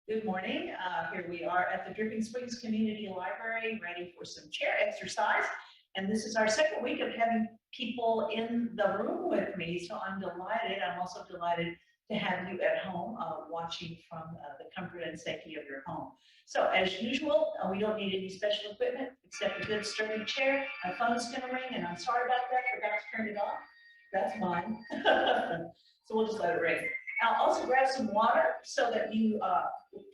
Good morning. Here we are at the Dripping Springs Community Library, ready for some chair exercise. And this is our second week of having people in the room with me, so I'm delighted. I'm also delighted to have you at home watching from the comfort and safety of your home. So as usual, we don't need any special equipment except a good sturdy chair. My phone's going to ring, and I'm sorry about that. I forgot to turn it off. That's mine. So we'll just let it ring. I'll also grab some water so that you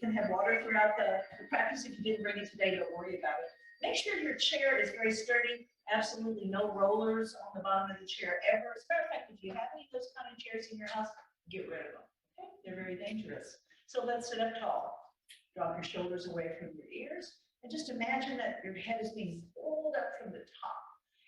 can have water throughout the practice. If you didn't bring it today, don't worry about it. Make sure your chair is very sturdy. Absolutely no rollers on the bottom of the chair ever. As a matter of fact, if you have any of those kind of chairs in your house, get rid of them. Okay? They're very dangerous. So let's sit up tall. Drop your shoulders away from your ears. And just imagine that your head is being pulled up from the top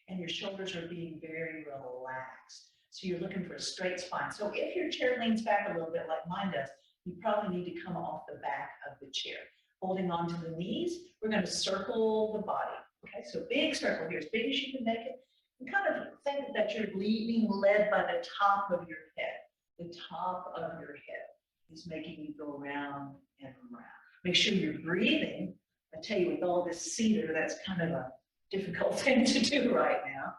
and your shoulders are being very relaxed. So you're looking for a straight spine. So if your chair leans back a little bit like mine does, you probably need to come off the back of the chair. Holding on to the knees, we're going to circle the body. Okay, so big circle here, as big as you can make it. And kind of think that you're being led by the top of your head. The top of your head is making you go round and around. Make sure you're breathing. I tell you, with all this cedar, that's kind of a difficult thing to do right now.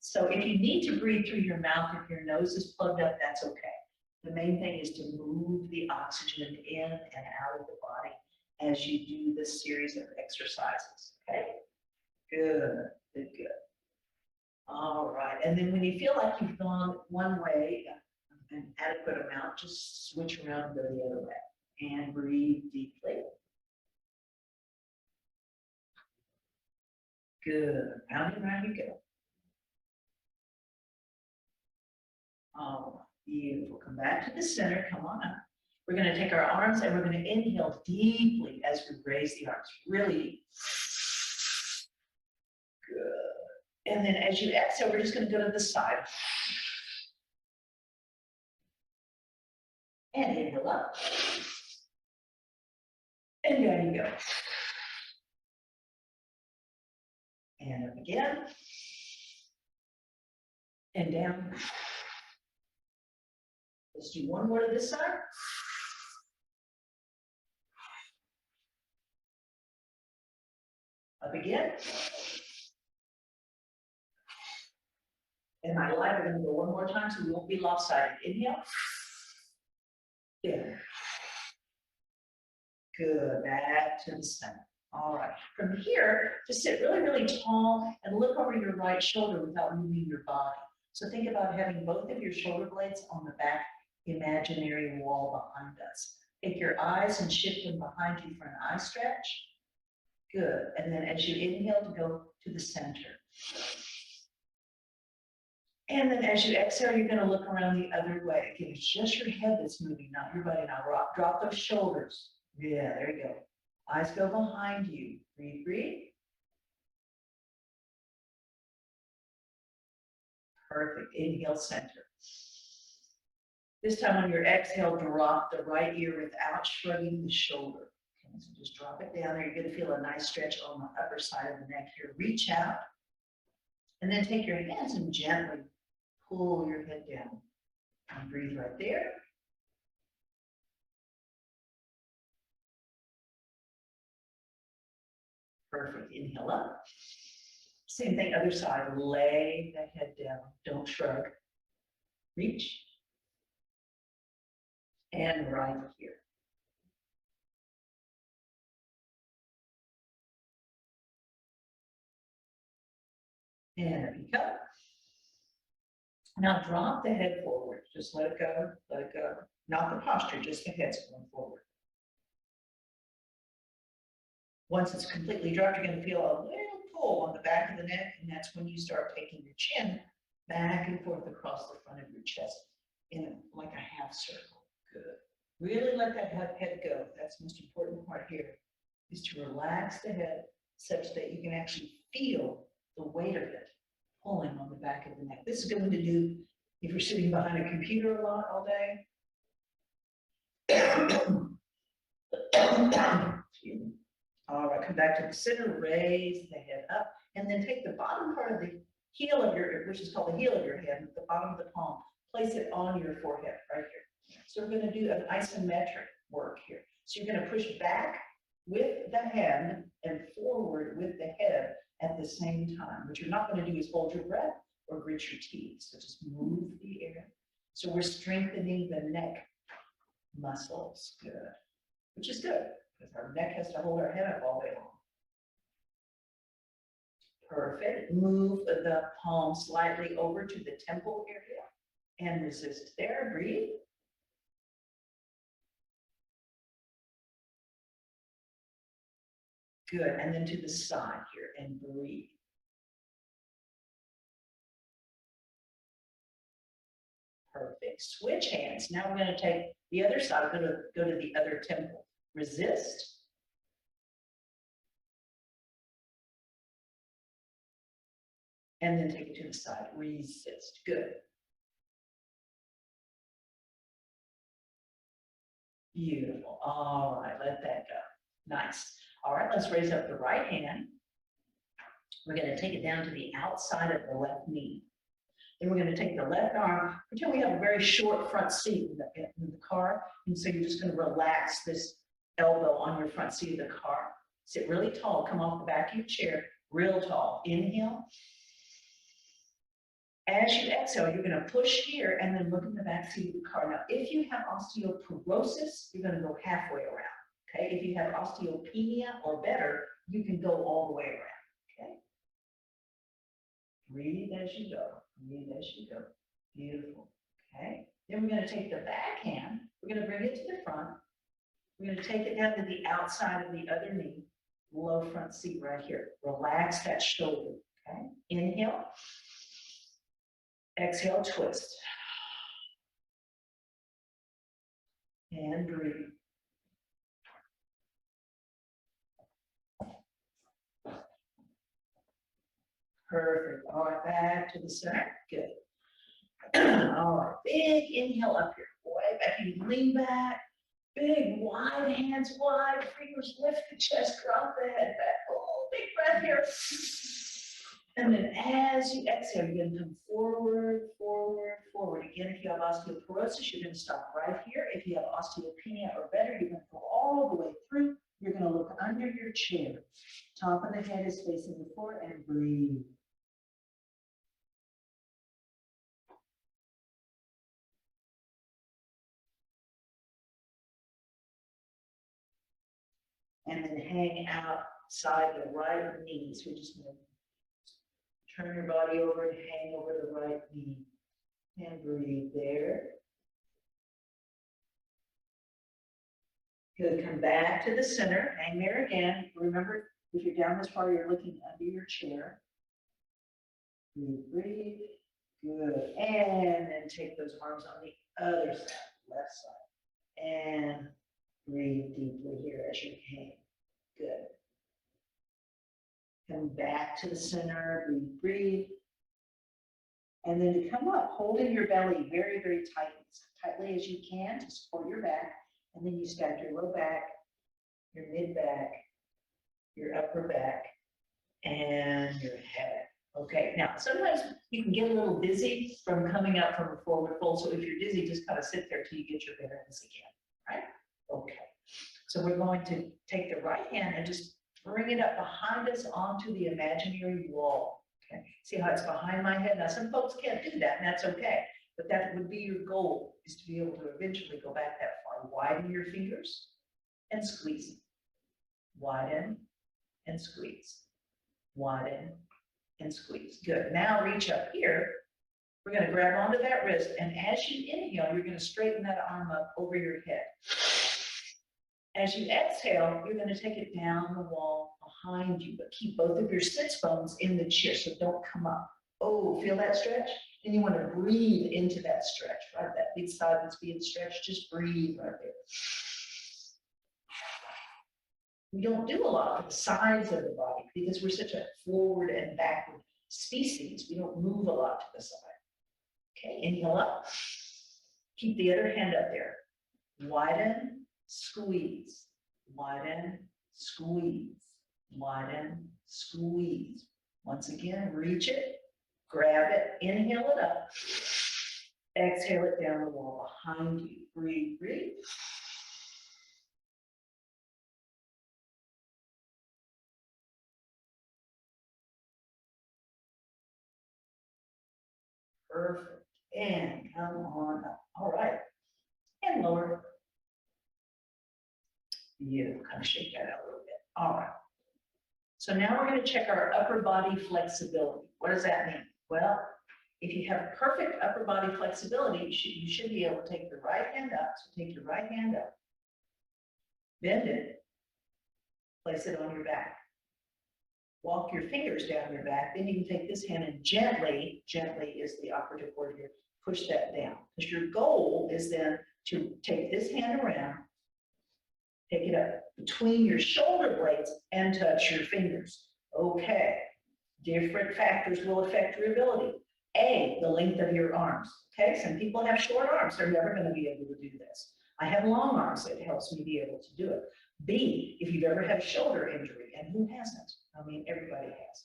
So if you need to breathe through your mouth, if your nose is plugged up, that's okay. The main thing is to move the oxygen in and out of the body as you do this series of exercises, okay? Good, good, good. All right, and then when you feel like you've gone one way, an adequate amount, just switch around and go the other way. And breathe deeply. Good, round and round you go. Oh, beautiful. Come back to the center. Come on up. We're going to take our arms and we're going to inhale deeply as we raise the arms. Really deep. Good. And then as you exhale, we're just going to go to the side. And inhale up. And down you go. And up again. And down. Let's do one more to this side. Up again. And my light, we're going to go one more time so we won't be lopsided. Inhale. In. Good. Back to the center. All right. From here, just sit really, really tall and look over your right shoulder without moving your body. So think about having both of your shoulder blades on the back imaginary wall behind us. Take your eyes and shift them behind you for an eye stretch. Good. And then as you inhale, to go to the center. And then as you exhale, you're going to look around the other way. Again, it's just your head that's moving, not your body. Now drop those shoulders. Yeah, there you go. Eyes go behind you. Breathe, breathe. Perfect. Inhale, center. This time on your exhale, drop the right ear without shrugging the shoulder. Okay, so just drop it down there. You're going to feel a nice stretch on the upper side of the neck here. Reach out. And then take your hands and gently pull your head down. And breathe right there. Perfect. Inhale up. Same thing, other side. Lay the head down. Don't shrug. Reach. And right here. And up you come. Now drop the head forward. Just let it go. Let it go. Not the posture, just the head's going forward. Once it's completely dropped, you're going to feel a little pull on the back of the neck, and that's when you start taking your chin back and forth across the front of your chest in like a half circle. Good. Really let that head go. That's the most important part here, is to relax the head such that you can actually feel the weight of it pulling on the back of the neck. This is going to do if you're sitting behind a computer a lot all day. Excuse me. All right, come back to the center, raise the head up, and then take the bottom part of the heel of your, which is called the heel of your head, the bottom of the palm, place it on your forehead right here. So we're going to do an isometric work here. So you're going to push back with the hand and forward with the head at the same time. What you're not going to do is hold your breath or grit your teeth. So just move the air. So we're strengthening the neck muscles. Good. Which is good because our neck has to hold our head up all day long. Perfect. Move the palm slightly over to the temple area and resist there. Breathe. Good. And then to the side here and breathe. Perfect. Switch hands. Now we're going to take the other side. Go to the other temple. Resist. And then take it to the side. Resist. Good. Beautiful. All right, let that go. Nice. All right, let's raise up the right hand. We're going to take it down to the outside of the left knee. Then we're going to take the left arm. Pretend we have a very short front seat in the car. And so you're just going to relax this elbow on your front seat of the car. Sit really tall. Come off the back of your chair. Real tall. Inhale. As you exhale, you're going to push here and then look in the back seat of the car. Now, if you have osteoporosis, you're going to go halfway around. Okay. If you have osteopenia or better, you can go all the way around. Okay. Breathe as you go. Breathe as you go. Beautiful. Okay. Then we're going to take the back hand. We're going to bring it to the front. We're going to take it down to the outside of the other knee. Low front seat right here. Relax that shoulder. Okay. Inhale. Exhale, twist. And breathe. Perfect. All right, back to the center. Good. All right, big inhale up here. Way back. You lean back. Big, wide hands wide. Fingers lift the chest, drop the head back. Oh, big breath here. And then as you exhale, you're going to come forward, forward, forward. Again, if you have osteoporosis, you're going to stop right here. If you have osteopenia or better, you're going to go all the way through. You're going to look under your chair. Top of the head is facing the floor and breathe. And then hang outside the right knee. So we're just going to turn your body over and hang over the right knee. And breathe there. Good. Come back to the center. Hang there again. Remember, if you're down this far, you're looking under your chair. Breathe, breathe. Good. And then take those arms on the other side, left side. And breathe deeply here as you hang. Good. Come back to the center. Breathe, breathe. And then to come up, holding your belly very, very tightly as you can to support your back. And then you stack your low back, your mid back, your upper back, and your head. Okay, now sometimes you can get a little dizzy from coming up from a forward fold. So if you're dizzy, just kind of sit there till you get your bearings again, right? Okay, so we're going to take the right hand and just bring it up behind us onto the imaginary wall. Okay, see how it's behind my head? Now some folks can't do that, and that's okay. But that would be your goal, is to be able to eventually go back that far. Widen your fingers and squeeze. Widen and squeeze. Widen and squeeze. Good. Now reach up here. We're going to grab onto that wrist, and as you inhale, you're going to straighten that arm up over your head. As you exhale, you're going to take it down the wall behind you, but keep both of your sits bones in the chair, so don't come up. Oh, feel that stretch? And you want to breathe into that stretch, right? That big side that's being stretched, just breathe right there. We don't do a lot for the sides of the body because we're such a forward and backward species. We don't move a lot to the side. Okay, inhale up. Keep the other hand up there. Widen, squeeze. Widen, squeeze. Widen, squeeze. Once again, reach it. Grab it, inhale it up, exhale it down the wall behind you. Breathe, breathe. Perfect. And come on up. All right. And lower. You kind of shake that out a little bit. All right. So now we're going to check our upper body flexibility. What does that mean? Well, if you have perfect upper body flexibility, you should be able to take your right hand up. So take your right hand up, bend it, place it on your back. Walk your fingers down your back. Then you can take this hand and gently is the operative word here, push that down. Because your goal is then to take this hand around, take it up between your shoulder blades and touch your fingers. Okay, different factors will affect your ability. A, the length of your arms. Okay, some people have short arms. They're never going to be able to do this. I have long arms. It helps me be able to do it. B, if you've ever had a shoulder injury, and who hasn't? I mean, everybody has.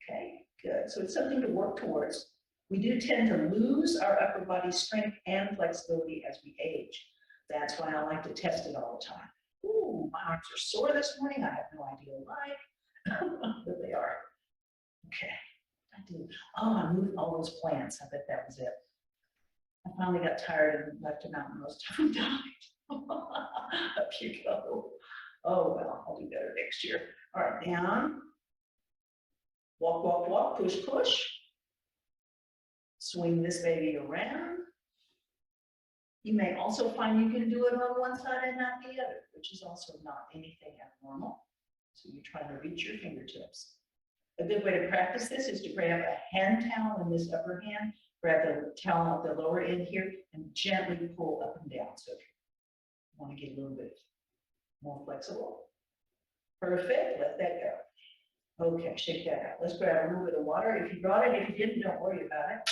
Okay, good. So it's something to work towards. We do tend to lose our upper body strength and flexibility as we age. That's why I like to test it all the time. Ooh, my arms are sore this morning. I have no idea why, but they are. Okay, I do. Oh, I moved all those plants. I bet that was it. I finally got tired and left them out, and most of them died. Up you go. Oh, well, I'll do better next year. All right, down. Walk, walk, walk, push, push. Swing this baby around. You may also find you can do it on one side and not the other, which is also not anything abnormal. So you're trying to reach your fingertips. A good way to practice this is to grab a hand towel in this upper hand, grab the towel out the lower end here, and gently pull up and down. So if you want to get a little bit more flexible. Perfect, let that go. Okay, shake that out. Let's grab a little bit of water. If you brought it, if you didn't, don't worry about it.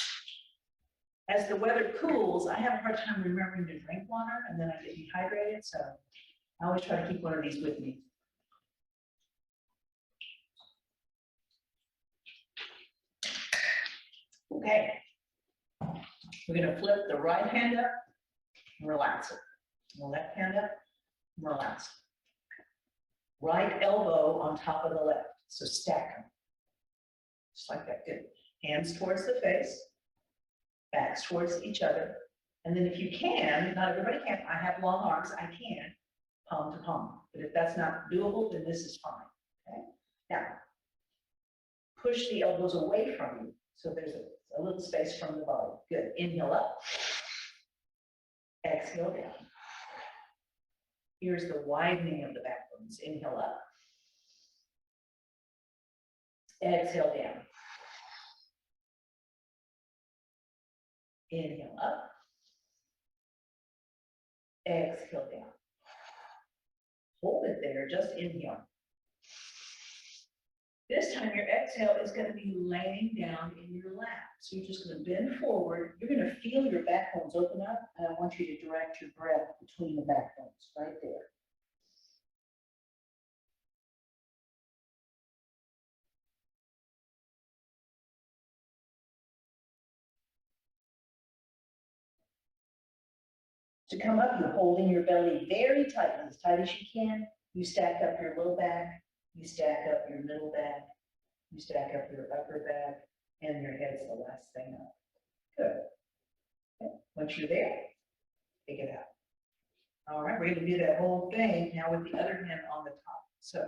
As the weather cools, I have a hard time remembering to drink water, and then I get dehydrated, so I always try to keep one of these with me. Okay, we're going to flip the right hand up and relax it. The left hand up, relax. Right elbow on top of the left, so stack them. Just like that, good. Hands towards the face, backs towards each other. And then if you can, not everybody can, I have long arms, I can, palm to palm. But if that's not doable, then this is fine, okay? Now, push the elbows away from you, so there's a little space from the body. Good, inhale up, exhale down. Here's the widening of the backbones. Inhale up, exhale down. Inhale up, exhale down. Hold it there, just inhale. This time your exhale is going to be laying down in your lap. So you're just going to bend forward. You're going to feel your backbones open up, and I want you to direct your breath between the backbones, right there. To come up, you're holding your belly very tightly, as tight as you can. You stack up your low back, you stack up your middle back, you stack up your upper back, and your head's the last thing up. Good. Okay. Once you're there, take it out. All right, we're going to do that whole thing now with the other hand on the top. So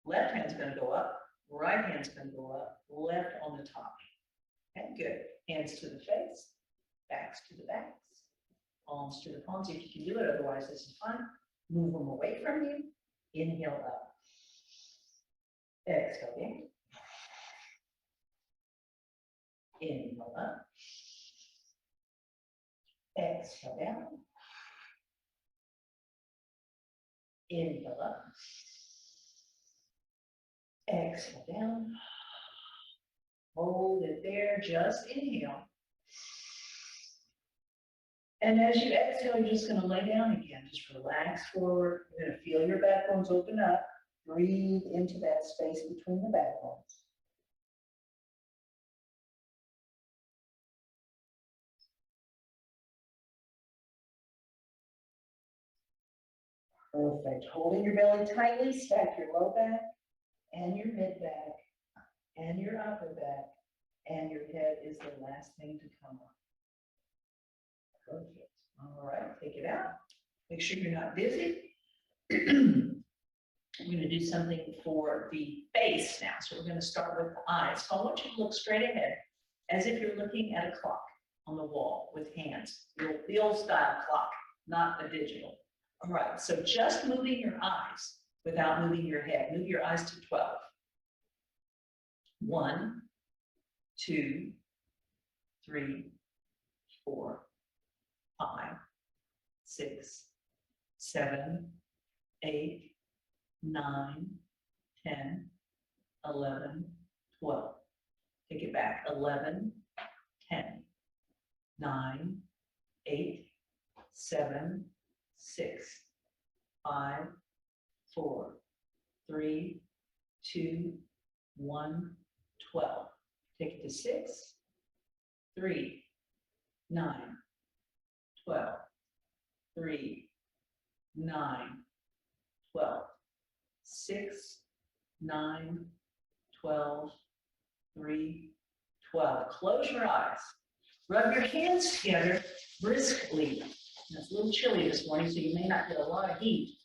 left hand's going to go up, right hand's going to go up, left on the top. Okay, good. Hands to the face, backs to the backs, palms to the palms if you can do it, otherwise this is fun. Move them away from you. Inhale up. Exhale in. Inhale up. Exhale down. Inhale up. Exhale down. Hold it there, just inhale. And as you exhale, you're just going to lay down again. Just relax forward. You're going to feel your backbones open up. Breathe into that space between the backbones. Perfect. Holding your belly tightly, stack your low back and your mid back and your upper back and your head is the last thing to come up. Perfect. All right, take it out. Make sure you're not dizzy. I'm going to do something for the face now. So we're going to start with the eyes. So I want you to look straight ahead as if you're looking at a clock on the wall with hands. The old style clock, not a digital. All right, so just moving your eyes without moving your head. Move your eyes to 12. 1, 2, 3, 4, 5, 6, 7, 8, 9, 10, 11, 12. Take it back. 11, 10, 9, 8, 7, 6, 5, 4, 3, 2, 1, 12. Take it to 6, 3, 9, 12, 3, 9, 12, 6, 9, 12, 3, 12. Close your eyes. Rub your hands together briskly. It's a little chilly this morning, so you may not get a lot of heat,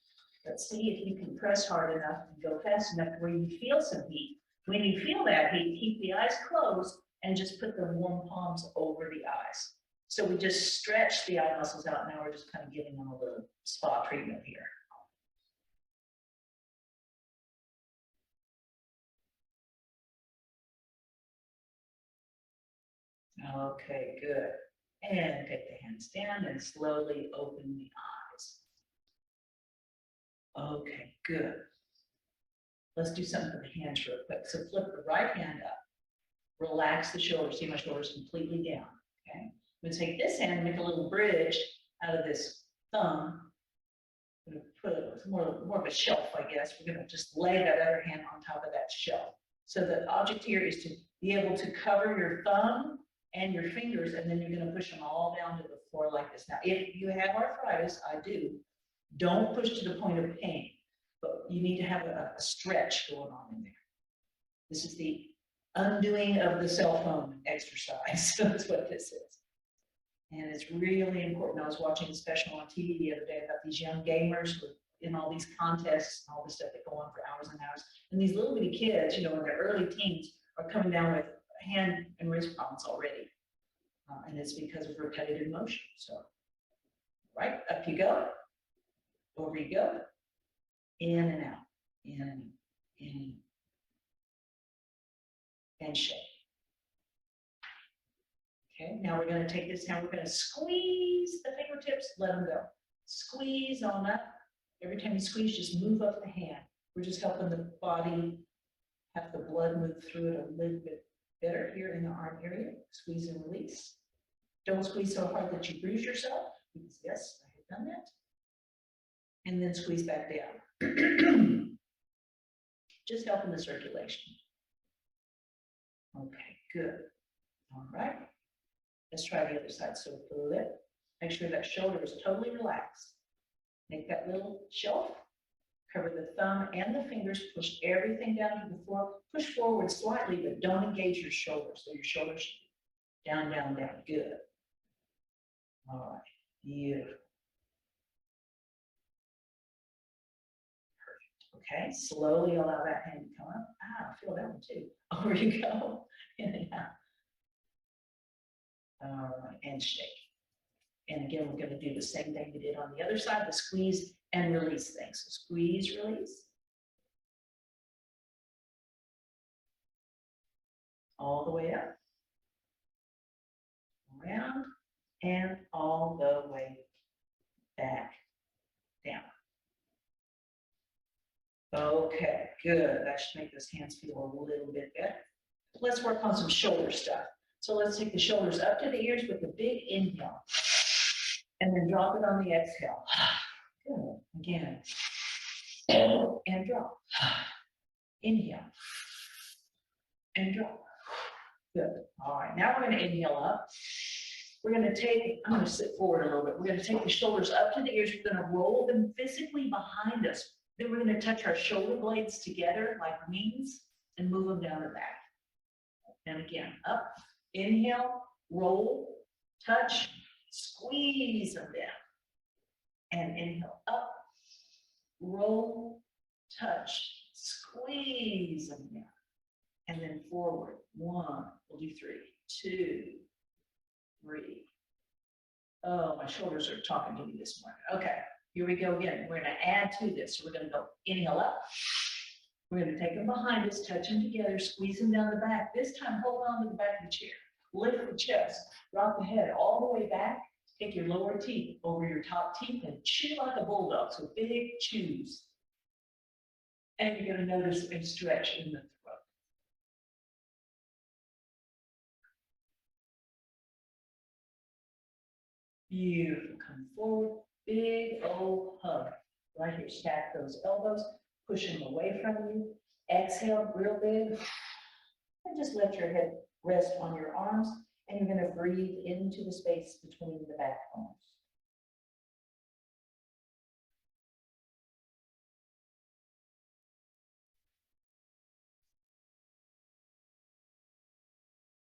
but see if you can press hard enough and go fast enough where you feel some heat. When you feel that heat, keep the eyes closed and just put the warm palms over the eyes. So we just stretch the eye muscles out. Now we're just kind of giving them a little spa treatment here. Okay, good. And take the hands down and slowly open the eyes. Okay, good. Let's do something for the hands real quick. So flip the right hand up. Relax the shoulders. See my shoulders completely down. Okay. I'm going to take this hand and make a little bridge out of this thumb. I'm going to put it more of a shelf, I guess. We're going to just lay that other hand on top of that shelf. So the object here is to be able to cover your thumb and your fingers, and then you're going to push them all down to the floor like this. Now, if you have arthritis, I do, don't push to the point of pain, but you need to have a stretch going on in there. This is the undoing of the cell phone exercise. That's what this is. And it's really important. I was watching a special on TV the other day about these young gamers in all these contests and all this stuff that go on for hours and hours. And these little bitty kids, in their early teens, are coming down with hand and wrist problems already. And it's because of repetitive motion. So, right, up you go, over you go, in and out, in, and shake. Okay, now we're going to take this hand, we're going to squeeze the fingertips, let them go. Squeeze on up. Every time you squeeze, just move up the hand. We're just helping the body have the blood move through it a little bit better here in the arm area. Squeeze and release. Don't squeeze so hard that you bruise yourself, because yes, I have done that. And then squeeze back down. Just helping the circulation. Okay, good. All right. Let's try the other side. So flip. Make sure that shoulder is totally relaxed. Make that little shelf. Cover the thumb and the fingers. Push everything down to the floor. Push forward slightly, but don't engage your shoulders. So your shoulders down, down, down. Good. All right. Beautiful. Okay, slowly allow that hand to come up. Ah, I feel that one too. Over you go. In and out. All right, and shake. And again, we're going to do the same thing we did on the other side, the squeeze and release thing. So squeeze, release. All the way up. Around and all the way back down. Okay, good. That should make those hands feel a little bit better. Let's work on some shoulder stuff. So let's take the shoulders up to the ears with a big inhale. And then drop it on the exhale. Good. Again. And drop. Inhale. And drop. Good. All right. Now we're going to inhale up. We're going to take, I'm going to sit forward a little bit. We're going to take the shoulders up to the ears. We're going to roll them physically behind us. Then we're going to touch our shoulder blades together like wings and move them down the back. And again, up, inhale, roll, touch, squeeze them down. And inhale, up, roll, touch, squeeze them down. And then forward, 1, we'll do 3, 2, 3. Oh, my shoulders are talking to me this morning. Okay, here we go again. We're gonna add to this. So we're gonna go inhale up. We're gonna take them behind us, touch them together, squeeze them down the back. This time, hold on to the back of the chair. Lift the chest, rock the head all the way back. Take your lower teeth over your top teeth and chew like a bulldog. So big chews. And you're gonna notice a stretch in the throat. Beautiful. Come forward. Big old hug. Right here. Stack those elbows. Push them away from you. Exhale real big. And just let your head rest on your arms. And you're going to breathe into the space between the backbones.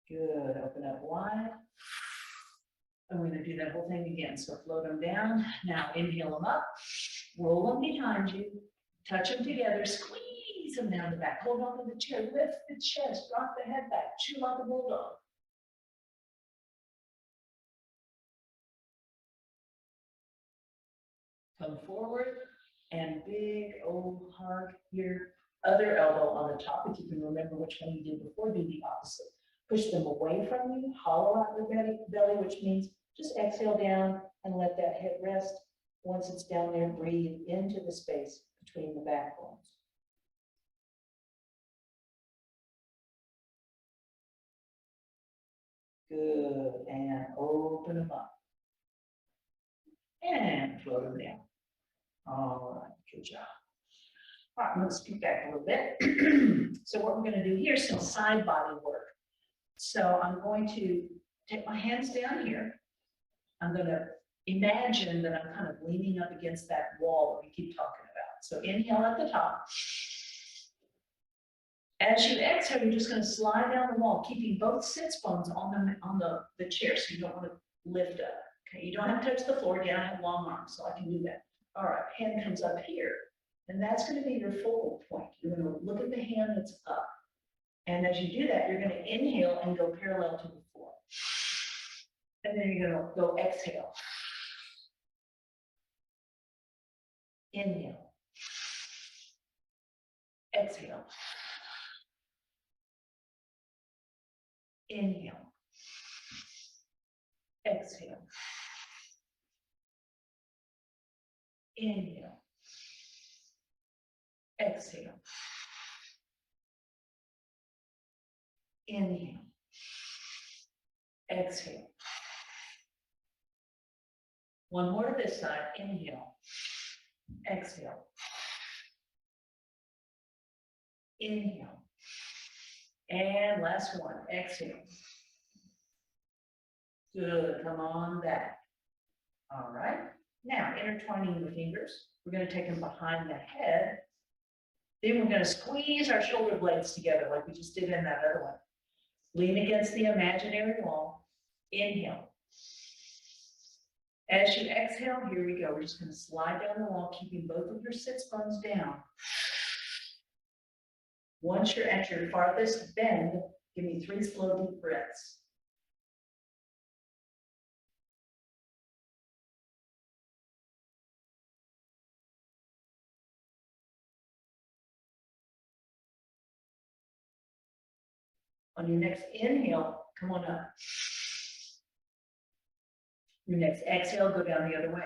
Good. Open up wide. And we're going to do that whole thing again. So float them down. Now inhale them up. Roll them behind you. Touch them together. Squeeze them down the back. Hold on to the chair. Lift the chest. Rock the head back. Chew like a bulldog. Come forward. And big old hug here. Other elbow on the top. If you can remember which one you did before, do the opposite. Push them away from you. Hollow out your belly, which means just exhale down and let that head rest. Once it's down there, breathe into the space between the backbones. Good. And open them up. And float them down. All right. Good job. All right, let's scoot back a little bit. So what we're going to do here is some side body work. So I'm going to take my hands down here. I'm going to imagine that I'm kind of leaning up against that wall that we keep talking about. So inhale at the top. As you exhale, you're just going to slide down the wall, keeping both sits bones on the chair, so you don't want to lift up. Okay, you don't have to touch the floor. Again, I have long arms, so I can do that. All right, hand comes up here, and that's going to be your focal point. You're going to look at the hand that's up. And as you do that, you're going to inhale and go parallel to the floor. And then you're going to go exhale. Inhale. Exhale. Inhale. Exhale. Inhale. Exhale. Inhale. Exhale. One more to this side. Inhale. Exhale. Inhale. And last one. Exhale. Good. Come on back. All right. Now, intertwining the fingers. We're going to take them behind the head. Then we're going to squeeze our shoulder blades together like we just did in that other one. Lean against the imaginary wall. Inhale. As you exhale, here we go. We're just going to slide down the wall, keeping both of your sits bones down. Once you're at your farthest bend, give me 3 slow, deep breaths. On your next inhale, come on up. Your next exhale, go down the other way.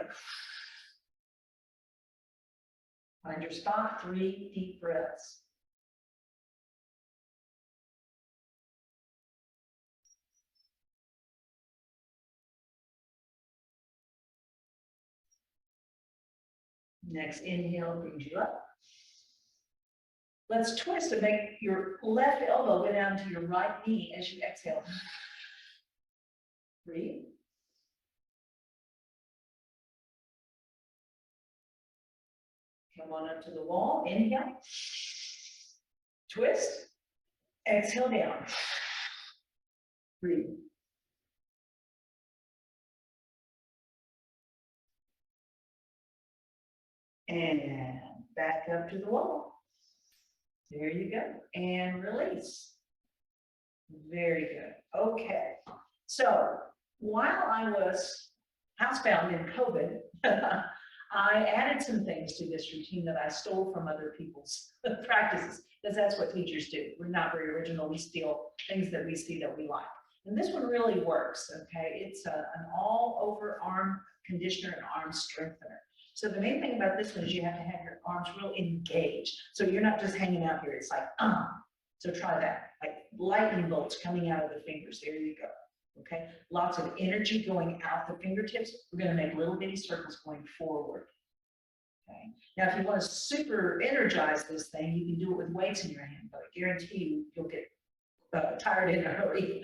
Find your spot, 3 deep breaths. Next inhale brings you up. Let's twist and make your left elbow go down to your right knee as you exhale. Breathe. Come on up to the wall. Inhale. Twist. Exhale down. Breathe. And back up to the wall. There you go. And release. Very good. Okay. So while I was housebound in COVID, I added some things to this routine that I stole from other people's practices, because that's what teachers do. We're not very original. We steal things that we see that we like. And this one really works, okay? It's an all-over arm conditioner and arm strengthener. So the main thing about this one is you have to have your arms real engaged. So you're not just hanging out here. It's like, So try that, like lightning bolts coming out of the fingers. There you go. Okay, lots of energy going out the fingertips. We're going to make little bitty circles going forward. Okay, now if you want to super energize this thing, you can do it with weights in your hand, but I guarantee you, you'll get tired in a hurry.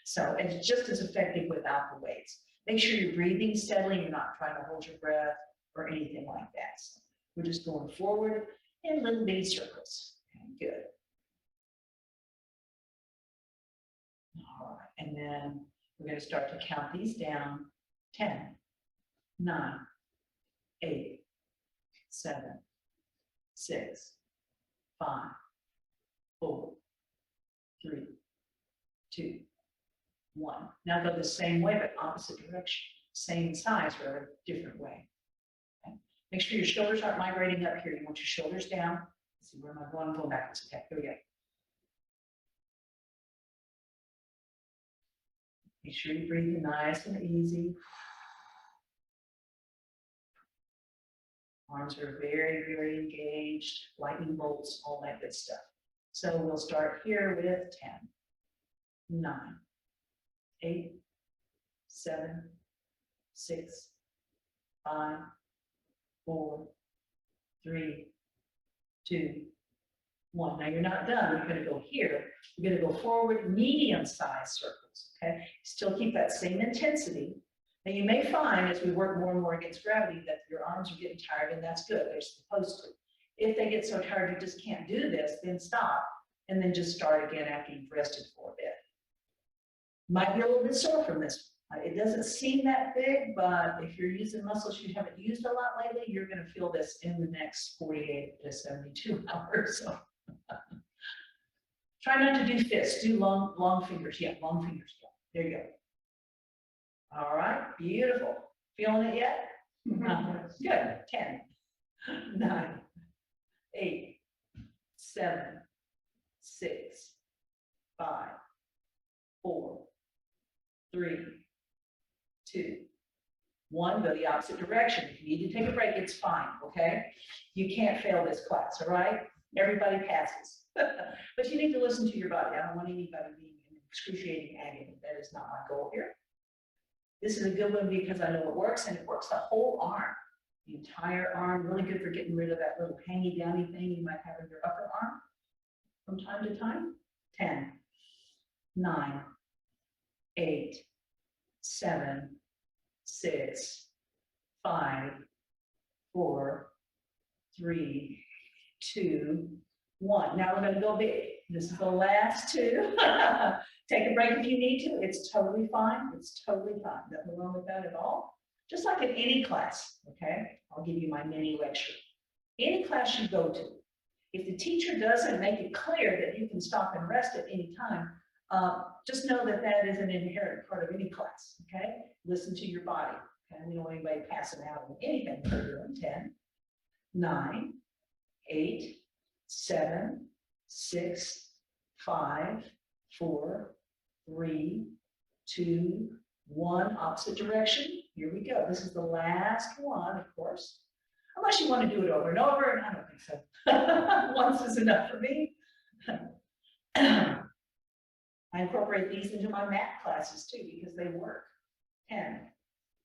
So it's just as effective without the weights. Make sure you're breathing steadily. You're not trying to hold your breath or anything like that. So we're just going forward in little bitty circles. Okay, good. All right, and then we're going to start to count these down. 10, 9, 8, 7, 6, 5, 4, 3, 2, 1. Now go the same way, but opposite direction. Same size, but a different way. Okay. Make sure your shoulders aren't migrating up here. You want your shoulders down. Let's see, where am I going? I'm going backwards. Okay, here we go. Make sure you breathe nice and easy. Arms are very, very engaged, lightning bolts, all that good stuff. So we'll start here with 10, 9, 8, 7, 6, 5, 4, 3, 2, 1. Now you're not done. We're going to go here. We're going to go forward, medium-sized circles. Okay. Still keep that same intensity. Now you may find as we work more and more against gravity that your arms are getting tired, and that's good. They're supposed to. If they get so tired you just can't do this, then stop and then just start again after you've rested for a bit. Might be a little bit sore from this. It doesn't seem that big, but if you're using muscles you haven't used a lot lately, you're going to feel this in the next 48 to 72 hours. So try not to do fists. Do long fingers. Yeah, long fingers. There you go. All right, beautiful. Feeling it yet? Good. 10, 9, 8, 7, 6, 5, 4, 3, 2, 1. Go the opposite direction. If you need to take a break, it's fine, okay? You can't fail this class, all right? Everybody passes. But you need to listen to your body. I don't want anybody being in excruciating agony. That is not my goal here. This is a good one because I know it works, and it works the whole arm, the entire arm. Really good for getting rid of that little hangy downy thing you might have in your upper arm from time to time. 10, 9, 8, 7, 6, 5, 4, 3, 2, 1. Now we're going to go big. This is the last two. Take a break if you need to. It's totally fine. It's totally fine. Nothing wrong with that at all. Just like in any class, okay? I'll give you my mini lecture. Any class you go to, if the teacher doesn't make it clear that you can stop and rest at any time, just know that that is an inherent part of any class, okay? Listen to your body. Okay? We don't want anybody passing out on anything they're doing. 10, 9, 8, 7, 6, 5, 4, 3, 2, 1. Opposite direction. Here we go. This is the last one, of course. Unless you want to do it over and over, and I don't think so. Once is enough for me. I incorporate these into my math classes too because they work. 10,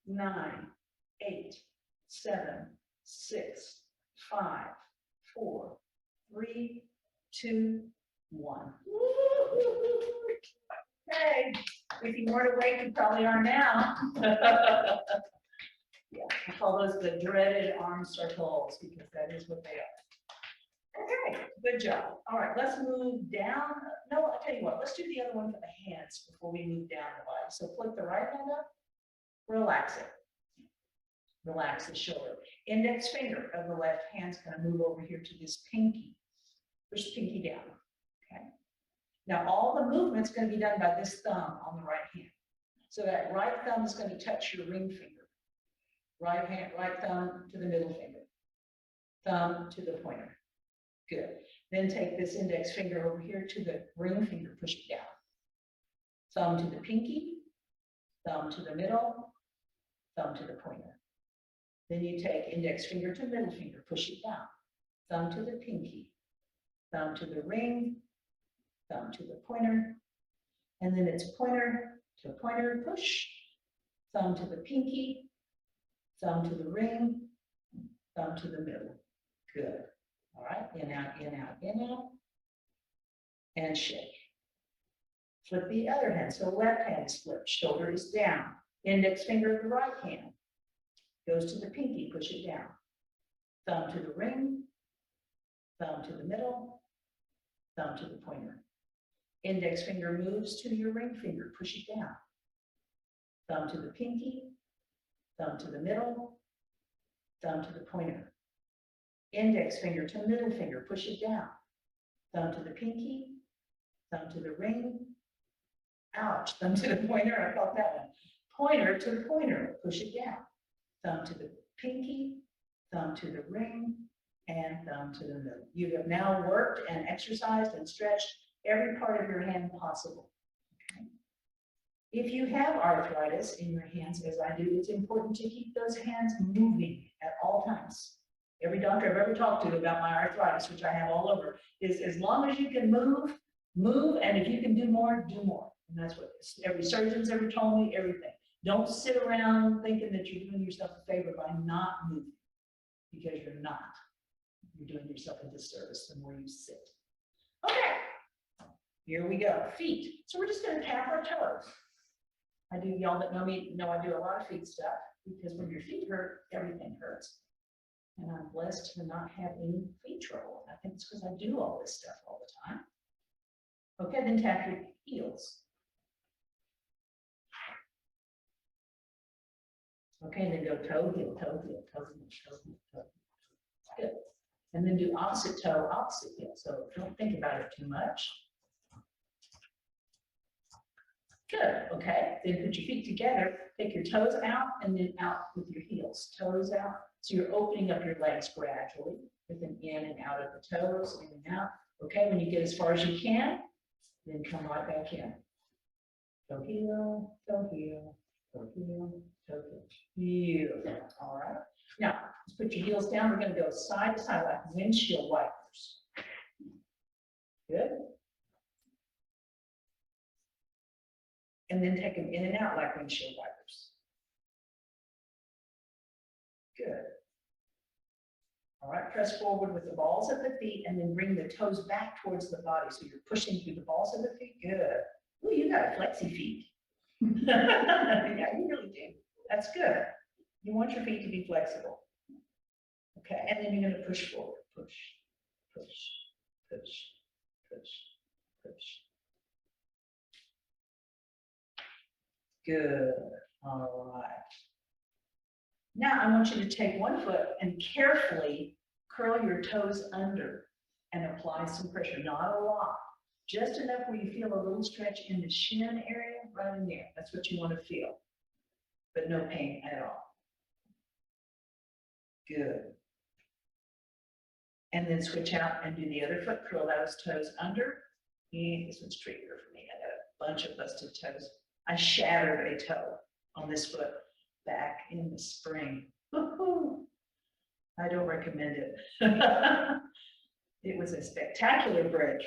9, 8, 7, 6, 5, 4, 3, 2, 1. Okay, if you weren't awake, you probably are now. Yeah, I call those the dreaded arm circles because that is what they are. Okay. Okay, good job. All right, let's move down. No, I'll tell you what, let's do the other one for the hands before we move down the body. So flip the right hand up, relax it. Relax the shoulder. Index finger of the left hand's going to move over here to this pinky. Push the pinky down. Okay. Now all the movement's going to be done by this thumb on the right hand. So that right thumb is going to touch your ring finger. Right thumb to the middle finger. Thumb to the pointer. Good. Then take this index finger over here to the ring finger, push it down. Thumb to the pinky, thumb to the middle, thumb to the pointer. Then you take index finger to middle finger, push it down. Thumb to the pinky, thumb to the ring, thumb to the pointer. And then it's pointer to pointer, push. Thumb to the pinky, thumb to the ring, thumb to the middle. Good. All right, in, out, in, out, in, out, and shake. Flip the other hand, so left hand is flipped, shoulder is down. Index finger of the right hand goes to the pinky, push it down. Thumb to the ring, thumb to the middle, thumb to the pointer. Index finger moves to your ring finger, push it down. Thumb to the pinky, thumb to the middle, thumb to the pointer. Index finger to middle finger, push it down. Thumb to the pinky, thumb to the ring. Ouch, thumb to the pointer, I felt that one. Pointer to the pointer, push it down. Thumb to the pinky, thumb to the ring, and thumb to the middle. You have now worked and exercised and stretched every part of your hand possible. Okay. If you have arthritis in your hands, as I do, it's important to keep those hands moving at all times. Every doctor I've ever talked to about my arthritis, which I have all over, is as long as you can move, move, and if you can do more, do more. And that's what every surgeon's ever told me, everything. Don't sit around thinking that you're doing yourself a favor by not moving, because you're not. You're doing yourself a disservice the more you sit. Okay, here we go, feet. So we're just gonna tap our toes. Y'all that know me know I do a lot of feet stuff, because when your feet hurt, everything hurts. And I'm blessed to not have any feet trouble. I think it's because I do all this stuff all the time. Okay, then tap your heels. Okay, then go toe, heel, toe, heel, toe, heel, toe, heel, toe. Good. And then do opposite toe, opposite heel. So don't think about it too much. Good, okay. Then put your feet together, take your toes out and then out with your heels. Toes out. So you're opening up your legs gradually with an in and out of the toes, in and out. Okay, when you get as far as you can, then come right back in. Toe heel, toe heel, toe heel, toe heel. Beautiful. All right. Now, let's put your heels down. We're going to go side to side like windshield wipers. Good. And then take them in and out like windshield wipers. Good. All right, press forward with the balls of the feet and then bring the toes back towards the body. So you're pushing through the balls of the feet. Good. Ooh, you got flexy feet. Yeah, you really do. That's good. You want your feet to be flexible. Okay, and then you're going to push forward. Push, push, push, push, push. Good. All right. Now I want you to take one foot and carefully curl your toes under and apply some pressure. Not a lot. Just enough where you feel a little stretch in the shin area, right in there. That's what you want to feel. But no pain at all. Good. And then switch out and do the other foot. Curl those toes under. This one's trickier for me. I got a bunch of busted toes. I shattered a toe on this foot back in the spring. Woo-hoo. I don't recommend it. It was a spectacular break.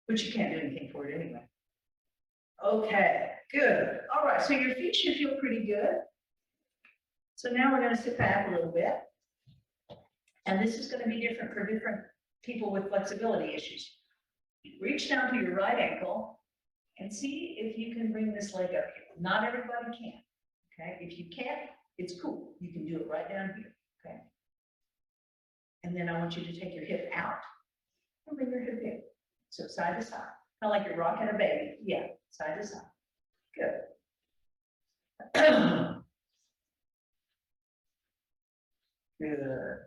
But you can't do anything for it anyway. Okay, good. All right, so your feet should feel pretty good. So now we're going to sit back a little bit. And this is going to be different for different people with flexibility issues. Reach down to your right ankle and see if you can bring this leg up here. Not everybody can. Okay, if you can't, it's cool. You can do it right down here. Okay. And then I want you to take your hip out and bring your hip in. So side to side, kind of like you're rocking a baby. Yeah, side to side. Good. Good.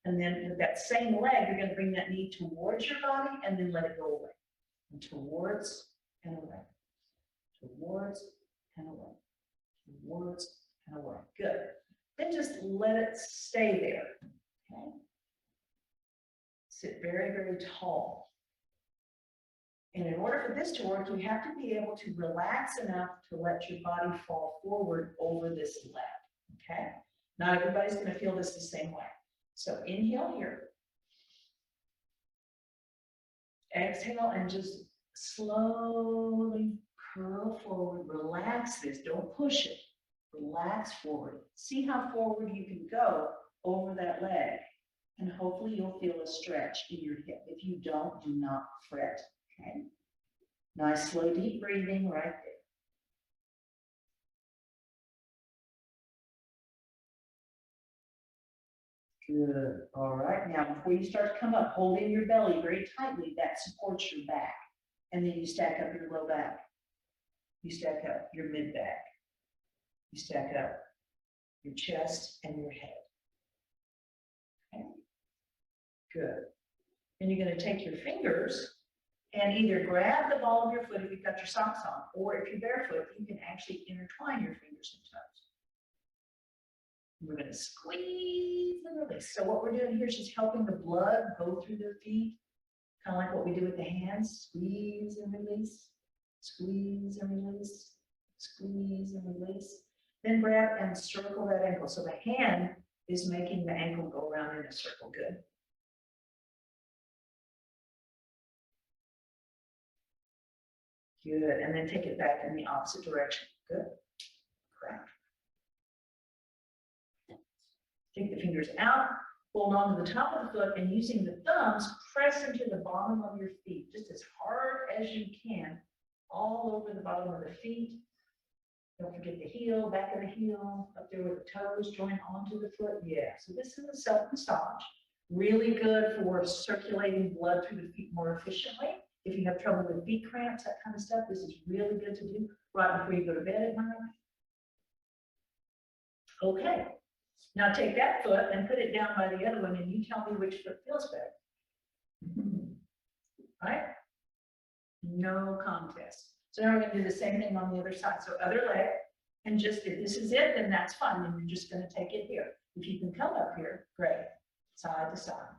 And then with that same leg, you're going to bring that knee towards your body and then let it go away. And towards and away. Towards and away. Towards and away. Good. Then just let it stay there. Okay. Sit very, very tall. And in order for this to work, you have to be able to relax enough to let your body fall forward over this leg. Okay. Not everybody's going to feel this the same way. So inhale here. Exhale and just slowly curl forward. Relax this. Don't push it. Relax forward. See how forward you can go over that leg. And hopefully you'll feel a stretch in your hip. If you don't, do not fret. Okay. Nice, slow, deep breathing right there. Good. All right. Now, before you start to come up, hold in your belly very tightly. That supports your back. And then you stack up your low back. You stack up your mid back. You stack up your chest and your head. Okay. Good. And you're going to take your fingers and either grab the ball of your foot if you've got your socks on, or if you're barefoot, you can actually intertwine your fingers and toes. We're going to squeeze and release. So what we're doing here is just helping the blood go through the feet, kind of like what we do with the hands. Squeeze and release, squeeze and release, squeeze and release. Then grab and circle that ankle. So the hand is making the ankle go around in a circle. Good. Good. And then take it back in the opposite direction. Good. Correct. Take the fingers out, hold on to the top of the foot, and using the thumbs, press into the bottom of your feet, just as hard as you can, all over the bottom of the feet. Don't forget the heel, back of the heel, up there with the toes, join onto the foot. Yeah, so this is a self-massage. Really good for circulating blood through the feet more efficiently. If you have trouble with feet cramps, that kind of stuff, this is really good to do right before you go to bed at night. Okay. Now take that foot and put it down by the other one, and you tell me which foot feels better. Right? No contest. So now we're going to do the same thing on the other side. So other leg, and just if this is it, then that's fine. And you're just going to take it here. If you can come up here, great. Side to side.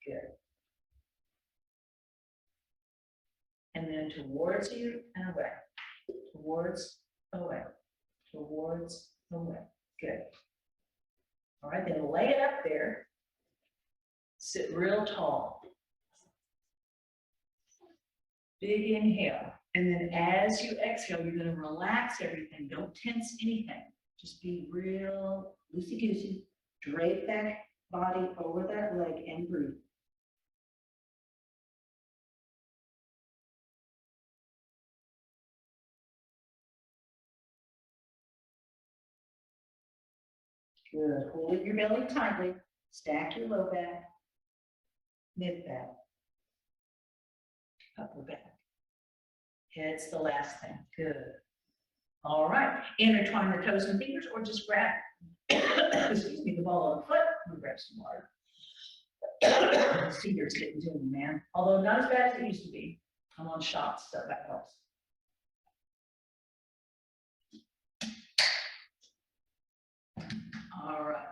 Good. And then towards you and away. Towards, away, towards, away. Good. All right, then lay it up there. Sit real tall. Big inhale. And then as you exhale, you're going to relax everything. Don't tense anything. Just be real loosey-goosey. Drape that body over that leg and breathe. Good. Hold your belly tightly. Stack your low back, mid back, upper back. Head's the last thing. Good. All right. Intertwine the toes and fingers, or just grab, excuse me, the ball of the foot. I'm gonna grab some water. Cedar's getting to me, man. Although not as bad as it used to be. I'm on shots, so that helps. All right.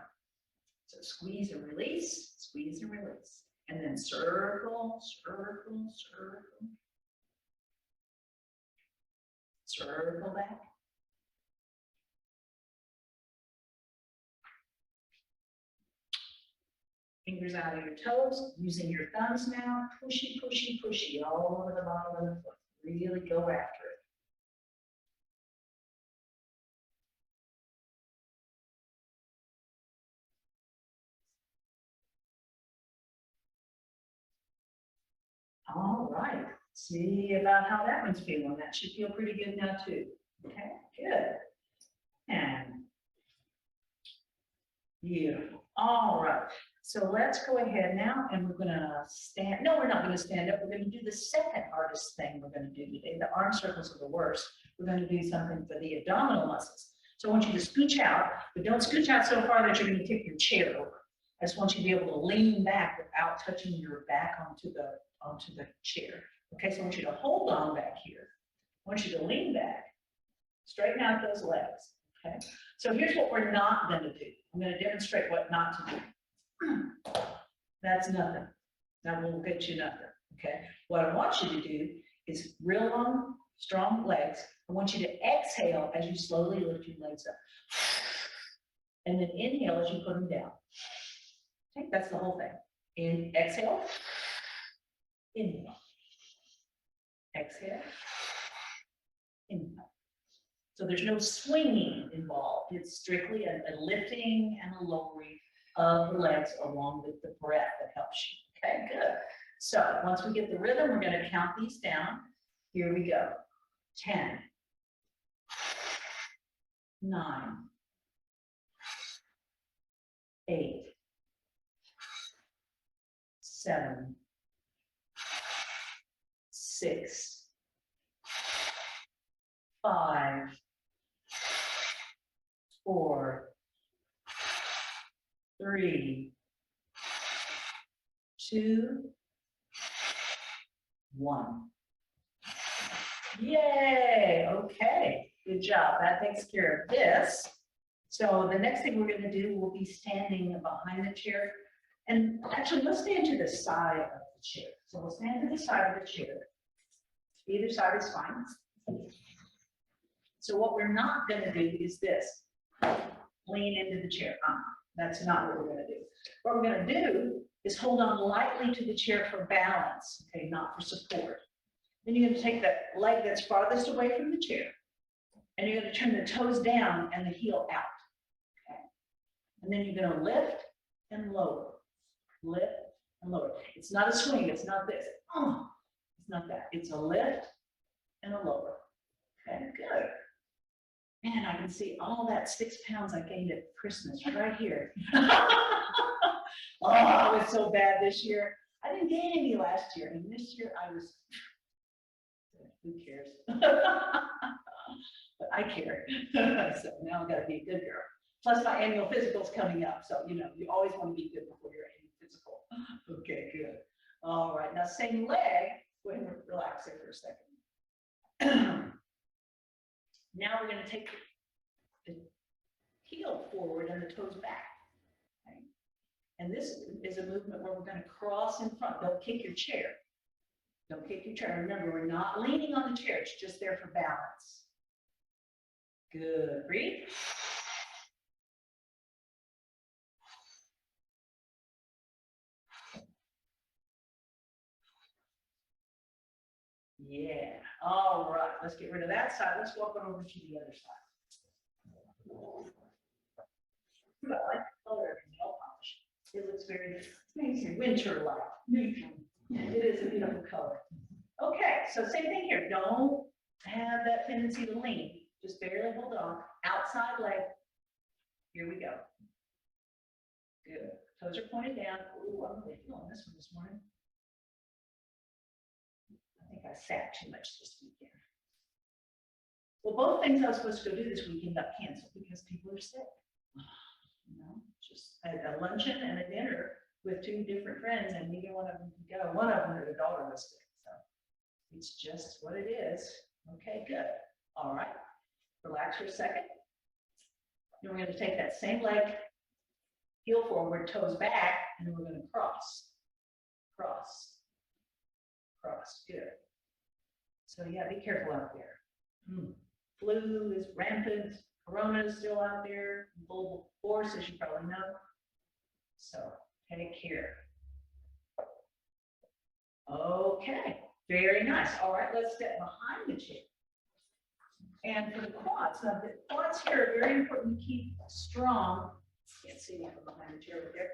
So squeeze and release, and then circle, circle, circle, circle back. Fingers out of your toes, using your thumbs now, pushy, pushy, pushy, all over the bottom of the foot. Really go after it. All right, see about how that one's feeling. That should feel pretty good now too. Okay, good. And Beautiful. All right. So let's go ahead now and we're gonna stand. No, we're not gonna stand up. We're gonna do the second hardest thing we're gonna do today. The arm circles are the worst. We're gonna do something for the abdominal muscles. So I want you to scooch out, but don't scooch out so far that you're gonna tip your chair over. I just want you to be able to lean back without touching your back onto the chair. Okay, so I want you to hold on back here. I want you to lean back, straighten out those legs. Okay, so here's what we're not going to do. I'm going to demonstrate what not to do. That's nothing. That will get you nothing. Okay, what I want you to do is real long, strong legs. I want you to exhale as you slowly lift your legs up. And then inhale as you put them down. Okay, that's the whole thing. Exhale, inhale, exhale, inhale. So there's no swinging involved. It's strictly a lifting and a lowering of the legs along with the breath that helps you. Okay, good. So once we get the rhythm, we're going to count these down. Here we go. 10, 9, 8, 7, 6, 5, 4, 3, 2, 1. Yay! Okay, good job. That takes care of this. So the next thing we're going to do will be standing behind the chair. And actually, let's stand to the side of the chair. So we'll stand to the side of the chair. Either side is fine. So what we're not going to do is this. Lean into the chair. That's not what we're going to do. What we're going to do is hold on lightly to the chair for balance, okay, not for support. Then you're going to take that leg that's farthest away from the chair, and you're going to turn the toes down and the heel out, okay? And then you're going to lift and lower, lift and lower. It's not a swing, it's not this. It's not that. It's a lift and a lower. Okay, good. Man, I can see all that 6 pounds I gained at Christmas right here. Oh, I was so bad this year. I didn't gain any last year, and this year I was, who cares? But I care. So now I've got to be a good girl. Plus my annual physical's coming up, so you know, you always want to be good before your annual physical. Okay, good. All right, now same leg. Go ahead and relax there for a second. Now we're going to take the heel forward and the toes back. Okay? And this is a movement where we're going to cross in front. Don't kick your chair. Don't kick your chair. Remember, we're not leaning on the chair. It's just there for balance. Good. Breathe. Yeah. All right. Let's get rid of that side. Let's walk on over to the other side. I like the color of your nail polish. It looks very amazing, winter-like. Neutral. It is a beautiful color. Okay, so same thing here. Don't have that tendency to lean. Just barely hold on. Outside leg. Here we go. Good. Toes are pointed down. Ooh, I'm really feeling this one this morning. I think I sat too much this weekend. Well, both things I was supposed to go do this weekend got canceled because people are sick. You know, just a luncheon and a dinner with 2 different friends, and neither one of them could go. One of them, their daughter was sick, so it's just what it is. Okay, good. All right, relax for a second. Then we're going to take that same leg, heel forward, toes back, and then we're going to cross, cross, cross. Good. So yeah, be careful out there. Flu is rampant. Corona is still out there. Global force, as you probably know. So take care. Okay, very nice. All right, let's step behind the chair. And for the quads, now the quads here are very important to keep strong. Can't see me from behind the chair over there.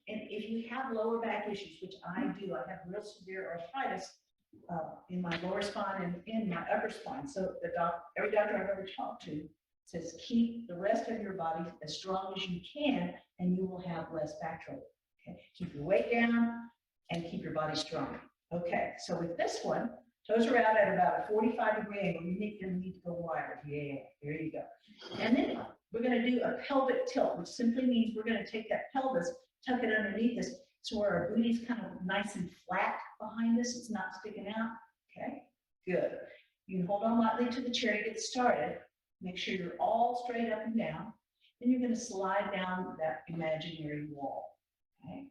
And if you have lower back issues, which I do, I have real severe arthritis in my lower spine and in my upper spine. So every doctor I've ever talked to It says keep the rest of your body as strong as you can, and you will have less back trouble. Okay, keep your weight down and keep your body strong. Okay, so with this one, toes are out at about a 45-degree angle. You're going to need to go wider. Yeah, there you go. And then we're going to do a pelvic tilt, which simply means we're going to take that pelvis, tuck it underneath us, so where our booty's kind of nice and flat behind us. It's not sticking out. Okay, good. You can hold on lightly to the chair to get started. Make sure you're all straight up and down. Then you're going to slide down that imaginary wall. Okay.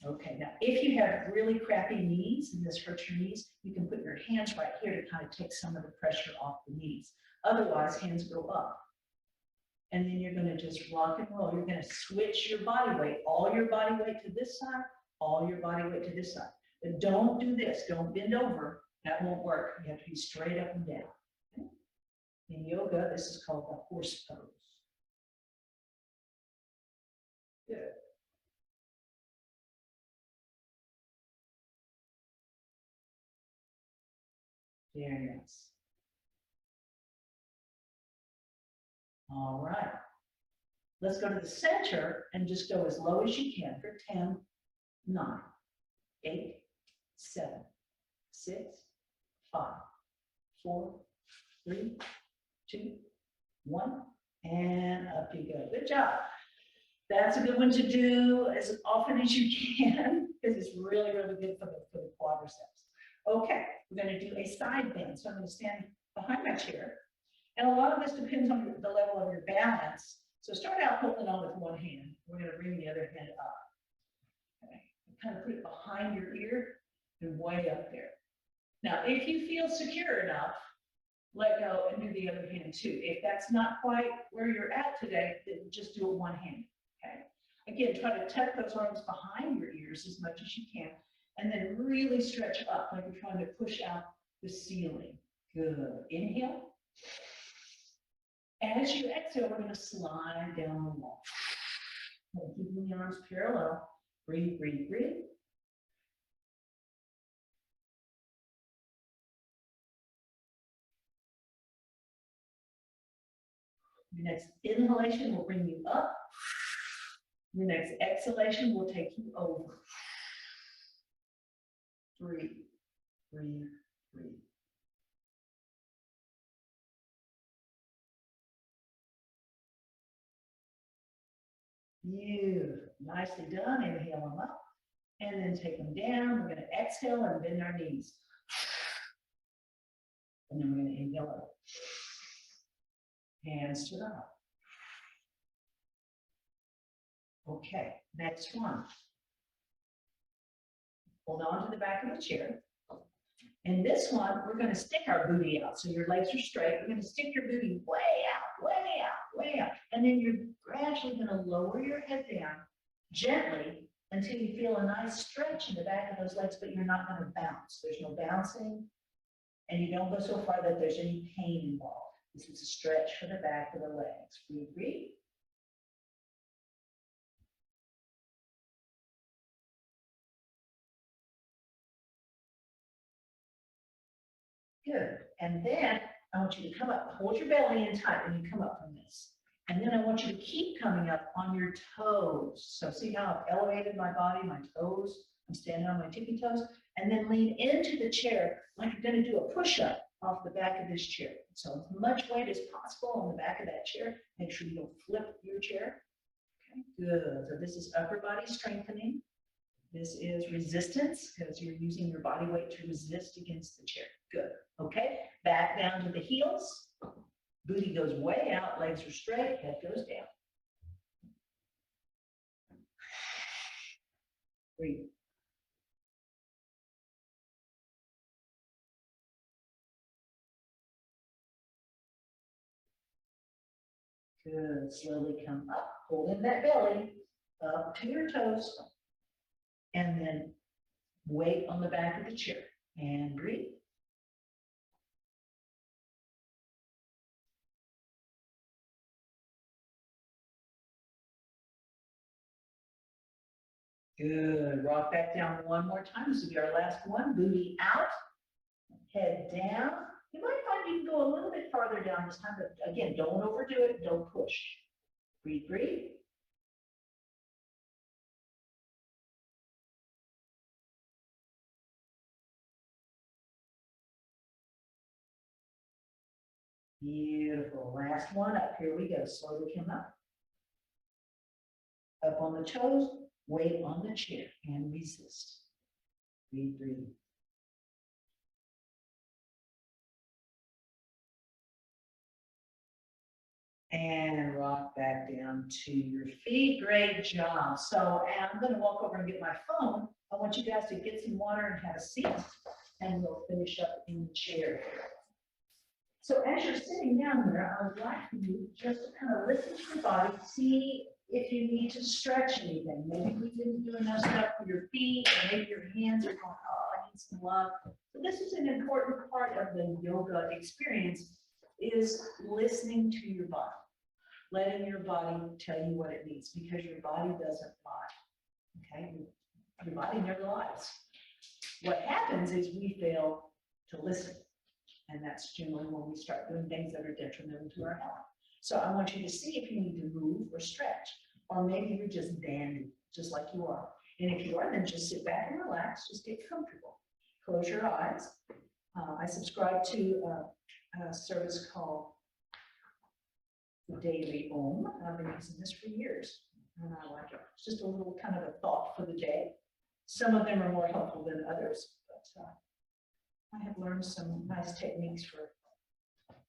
Okay, now if you have really crappy knees and this hurts your knees, you can put your hands right here to kind of take some of the pressure off the knees. Otherwise, hands go up. And then you're going to just rock and roll. You're going to switch your body weight, all your body weight to this side, all your body weight to this side. But don't do this. Don't bend over. That won't work. You have to be straight up and down. Okay? In yoga, this is called the horse pose. Good. Very nice. All right. Let's go to the center and just go as low as you can for 10, 9, 8, 7, 6, 5, 4, 3, 2, 1, and up you go. Good job. That's a good one to do as often as you can because it's really, really good for the quadriceps. Okay, we're going to do a side bend. So I'm going to stand behind my chair. And a lot of this depends on the level of your balance. So start out holding on with one hand. We're going to bring the other hand up. Okay, kind of put it behind your ear and way up there. Now, if you feel secure enough, let go and do the other hand too. If that's not quite where you're at today, then just do it one hand. Okay. Again, try to tuck those arms behind your ears as much as you can, and then really stretch up like you're trying to push out the ceiling. Good. Inhale. As you exhale, we're going to slide down the wall. Keeping the arms parallel. Breathe, breathe, breathe. Your next inhalation will bring you up. Your next exhalation will take you over. Breathe, breathe, breathe. Beautiful. Nicely done. Inhale them up and then take them down. We're going to exhale and bend our knees. And then we're going to inhale up. Hands to the heart. Okay, next one. Hold on to the back of the chair. And this one, we're going to stick our booty out. So your legs are straight. We're going to stick your booty way out, way out, way out. And then you're gradually going to lower your head down gently until you feel a nice stretch in the back of those legs, but you're not going to bounce. There's no bouncing. And you don't go so far that there's any pain involved. This is a stretch for the back of the legs. Breathe, breathe. Good. And then I want you to come up, hold your belly in tight when you come up from this. And then I want you to keep coming up on your toes. So see how I've elevated my body, my toes. I'm standing on my tippy toes. And then lean into the chair like you're going to do a push-up off the back of this chair. So as much weight as possible on the back of that chair. Make sure you don't flip your chair. Okay, good. So this is upper body strengthening. This is resistance because you're using your body weight to resist against the chair. Good. Okay, back down to the heels. Booty goes way out, legs are straight, head goes down. Breathe. Good. Slowly come up, holding that belly up to your toes. And then weight on the back of the chair. And breathe. Good. Rock back down one more time. This will be our last one. Booty out. Head down. You might find you can go a little bit farther down this time, but again, don't overdo it, don't push. Breathe, breathe. Beautiful. Last one up. Here we go. Slowly come up. Up on the toes, weight on the chair, and resist. Breathe, breathe. And rock back down to your feet. Great job. So I'm going to walk over and get my phone. I want you guys to get some water and have a seat, and we'll finish up in the chair. So as you're sitting down there, I would like you just to kind of listen to your body, see if you need to stretch anything. Maybe we didn't do enough stuff for your feet, or maybe your hands are going, oh, I need some love. So this is an important part of the yoga experience, is listening to your body, letting your body tell you what it needs, because your body doesn't lie, okay? Your body never lies. What happens is we fail to listen. And that's generally when we start doing things that are detrimental to our health. So I want you to see if you need to move or stretch, or maybe you're just dandy, just like you are. And if you are, then just sit back and relax, just get comfortable. Close your eyes. I subscribe to a service called the Daily Om. I've been using this for years, and I like it. It's just a little kind of a thought for the day. Some of them are more helpful than others, but I have learned some nice techniques for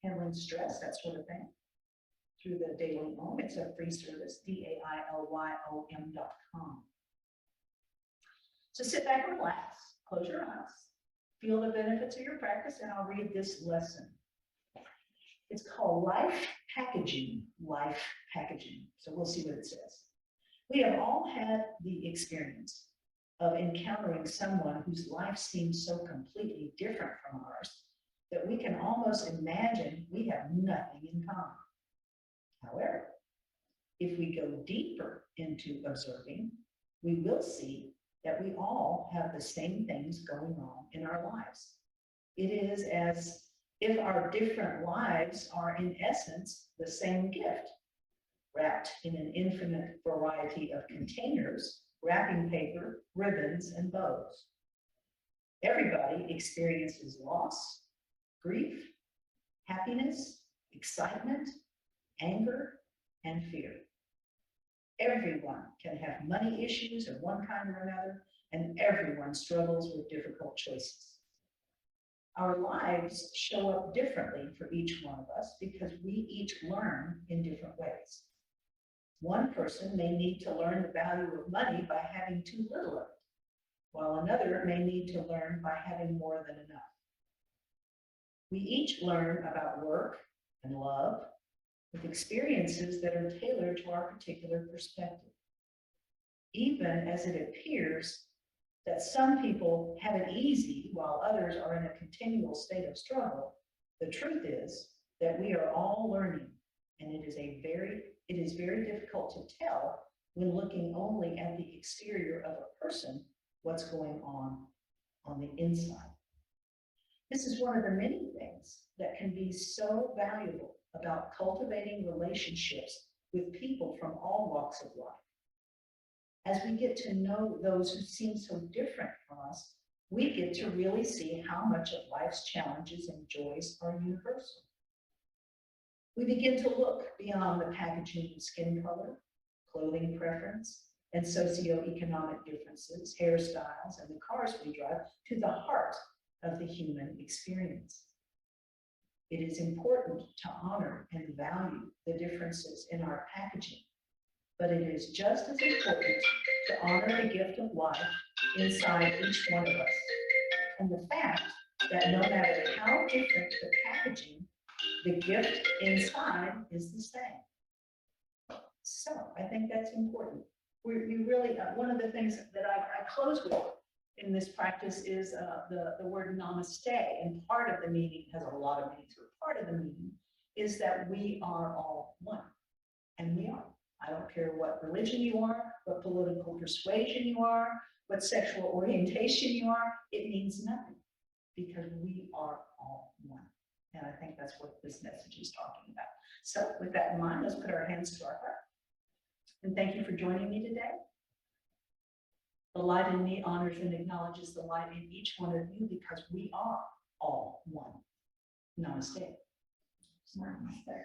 handling stress, that sort of thing, through the Daily Om. It's a free service, DAILYOM.com. So sit back and relax, close your eyes, feel the benefits of your practice, and I'll read this lesson. It's called Life Packaging, Life Packaging. So we'll see what it says. We have all had the experience of encountering someone whose life seems so completely different from ours that we can almost imagine we have nothing in common. However, if we go deeper into observing, we will see that we all have the same things going on in our lives. It is as if our different lives are in essence the same gift, wrapped in an infinite variety of containers, wrapping paper, ribbons, and bows. Everybody experiences loss, grief, happiness, excitement, anger, and fear. Everyone can have money issues of one kind or another, and everyone struggles with difficult choices. Our lives show up differently for each one of us because we each learn in different ways. One person may need to learn the value of money by having too little of it, while another may need to learn by having more than enough. We each learn about work and love with experiences that are tailored to our particular perspective. Even as it appears that some people have it easy while others are in a continual state of struggle, the truth is that we are all learning, and it is very difficult to tell when looking only at the exterior of a person what's going on the inside. This is one of the many things that can be so valuable about cultivating relationships with people from all walks of life. As we get to know those who seem so different from us, we get to really see how much of life's challenges and joys are universal. We begin to look beyond the packaging of skin color, clothing preference, and socioeconomic differences, hairstyles, and the cars we drive to the heart of the human experience. It is important to honor and value the differences in our packaging, but it is just as important to honor the gift of life inside each one of us, and the fact that no matter how different the packaging, the gift inside is the same. So I think that's important. We really, one of the things that I close with in this practice is the word namaste, and part of the meaning has a lot of meanings, but part of the meaning is that we are all one, and we are. I don't care what religion you are, what political persuasion you are, what sexual orientation you are, it means nothing, because we are all one. And I think that's what this message is talking about. So with that in mind, let's put our hands to our heart. And thank you for joining me today. The light in me honors and acknowledges the light in each one of you because we are all one. Namaste. Namaste.